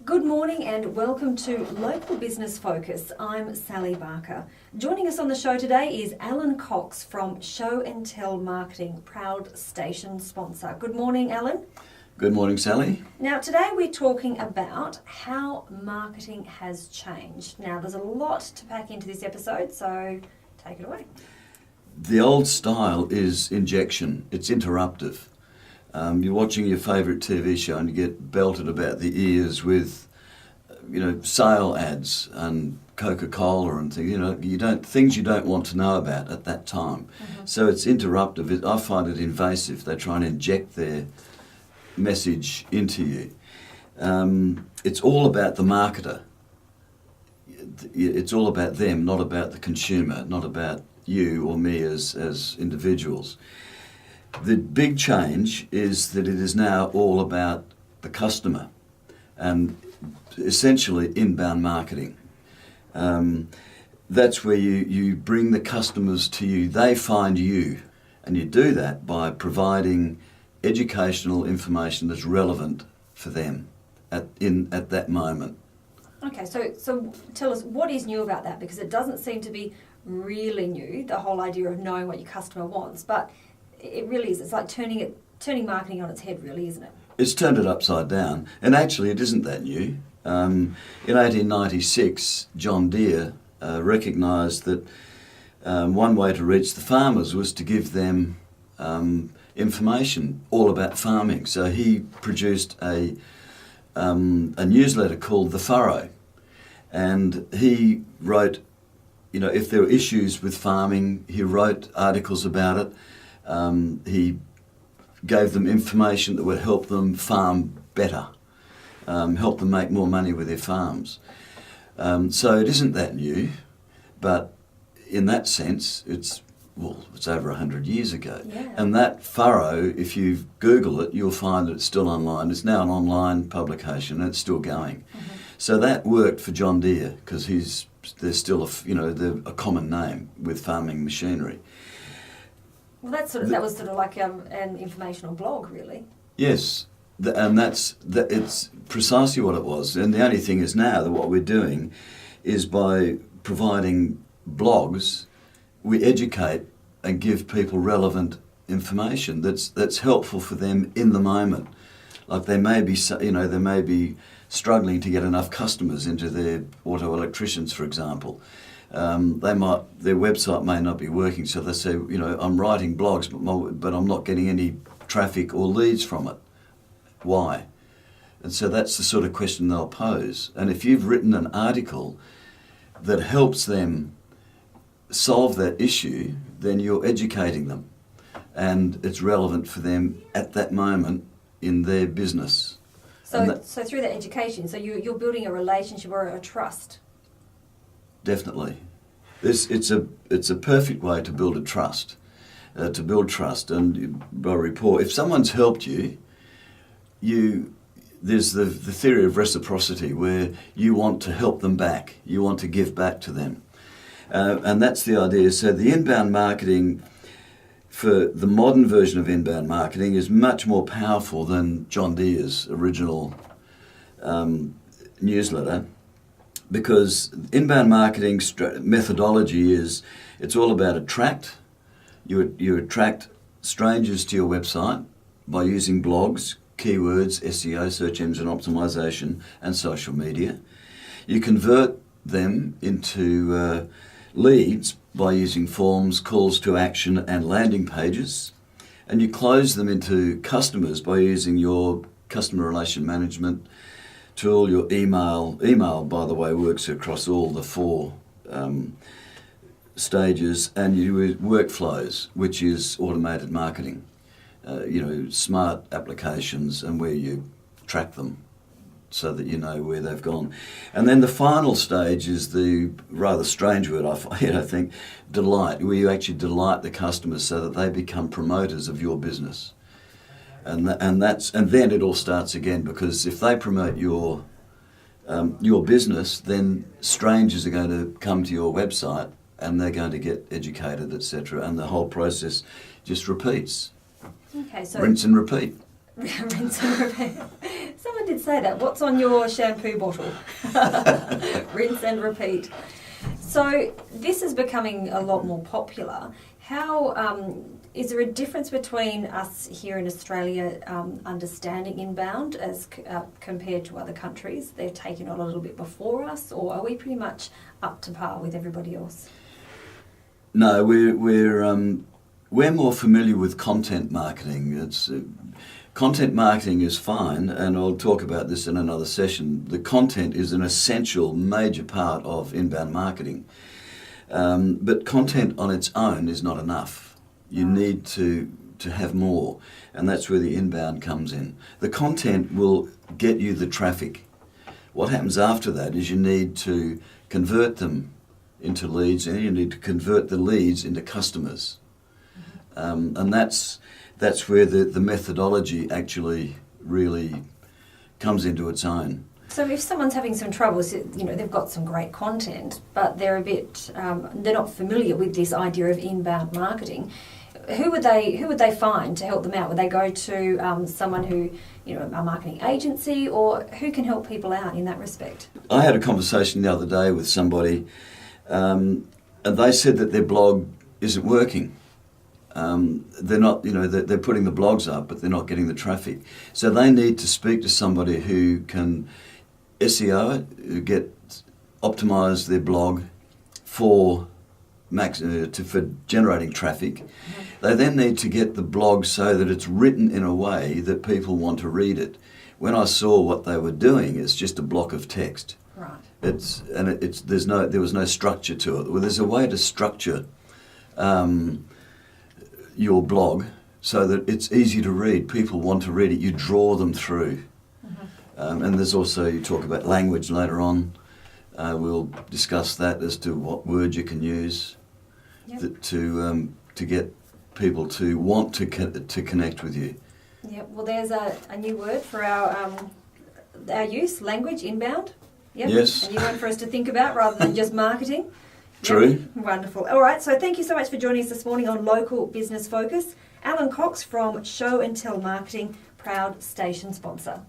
Good morning and welcome to Local Business Focus. I'm Sally Barker. Joining us on the show today is Alan Cox from Show and Tell Marketing, proud station sponsor. Good morning, Alan. Good morning, Sally. Now, today we're talking about how marketing has changed. Now, there's a lot to pack into this episode, so take it away. The old style is injection. It's interruptive. You're watching your favourite TV show and you get belted about the ears with, sale ads and Coca-Cola and things. Things you don't want to know about at that time. Mm-hmm. So it's interruptive. I find it invasive. They try and inject their message into you. It's all about the marketer. It's all about them, not about the consumer, not about you or me as individuals. The big change is that it is now all about the customer and essentially inbound marketing. That's where you bring the customers to you. They find you, and you do that by providing educational information that's relevant for them at that moment. Okay, so tell us, what is new about that? Because it doesn't seem to be really new, the whole idea of knowing what your customer wants, but it really is. It's like turning marketing on its head, really, isn't it? It's turned it upside down, and actually it isn't that new. In 1896, John Deere recognised that one way to reach the farmers was to give them information all about farming. So he produced a newsletter called The Furrow, and he wrote, if there were issues with farming, he wrote articles about it. He gave them information that would help them farm better, help them make more money with their farms. So it isn't that new, but in that sense, it's over 100 years ago. Yeah. And that Furrow, if you Google it, you'll find that it's still online. It's now an online publication and it's still going. Mm-hmm. So that worked for John Deere because there's still they're a common name with farming machinery. Well, that was sort of like an informational blog, really. Yes, and it's precisely what it was. And the only thing is now that what we're doing is by providing blogs, we educate and give people relevant information that's helpful for them in the moment. Like they may be struggling to get enough customers into their auto electricians, for example. Their website may not be working, so they say, I'm writing blogs, but I'm not getting any traffic or leads from it. Why? And so that's the sort of question they'll pose. And if you've written an article that helps them solve that issue, then you're educating them, and it's relevant for them at that moment in their business. So through that education, so you're building a relationship or a trust. Definitely. It's a perfect way to build trust, and by rapport. If someone's helped you, there's the theory of reciprocity where you want to help them back, you want to give back to them. And that's the idea. So the inbound marketing, for the modern version of inbound marketing, is much more powerful than John Deere's original newsletter. Because inbound marketing methodology it's all about attract. You attract strangers to your website by using blogs, keywords, SEO, search engine optimization, and social media. You convert them into leads by using forms, calls to action, and landing pages. And you close them into customers by using your customer relation management tool, your email. Email, by the way, works across all the four stages, and your workflows, which is automated marketing. Smart applications and where you track them so that you know where they've gone. And then the final stage is the rather strange word, I think, delight, where you actually delight the customers so that they become promoters of your business. And then it all starts again, because if they promote your business, then strangers are going to come to your website and they're going to get educated, etc. And the whole process just repeats. Okay, so rinse and repeat. Rinse and repeat. Someone someone did say that. What's on your shampoo bottle? Rinse and repeat. So this is becoming a lot more popular. How is there a difference between us here in Australia understanding inbound as compared to other countries? They're taking on a little bit before us, or are we pretty much up to par with everybody else? No, we're more familiar with content marketing. Content marketing is fine, and I'll talk about this in another session. The content is an essential, major part of inbound marketing. But content on its own is not enough. You need to have more, and that's where the inbound comes in. The content will get you the traffic. What happens after that is you need to convert them into leads, and you need to convert the leads into customers. And that's where the methodology actually really comes into its own. So if someone's having some troubles, they've got some great content, but they're a bit, they're not familiar with this idea of inbound marketing, who would they find to help them out? Would they go to someone who, a marketing agency, or who can help people out in that respect? I had a conversation the other day with somebody, and they said that their blog isn't working. They're not, they're putting the blogs up, but they're not getting the traffic. So they need to speak to somebody who can SEO it, optimize their blog for generating traffic. Mm-hmm. They then need to get the blog so that it's written in a way that people want to read it. When I saw what they were doing, it's just a block of text. Right. There was no structure to it. Well, there's a way to structure your blog so that it's easy to read. People want to read it. You draw them through. Mm-hmm. And there's also, you talk about language later on. We'll discuss that as to what words you can use to get people to want to connect with you. Yep. Well, there's a new word for our use, language, inbound. Yep. Yes. A new one for us to think about rather than just marketing. True. Yep. Wonderful. All right, so thank you so much for joining us this morning on Local Business Focus. Alan Cox from Show and Tell Marketing, proud station sponsor.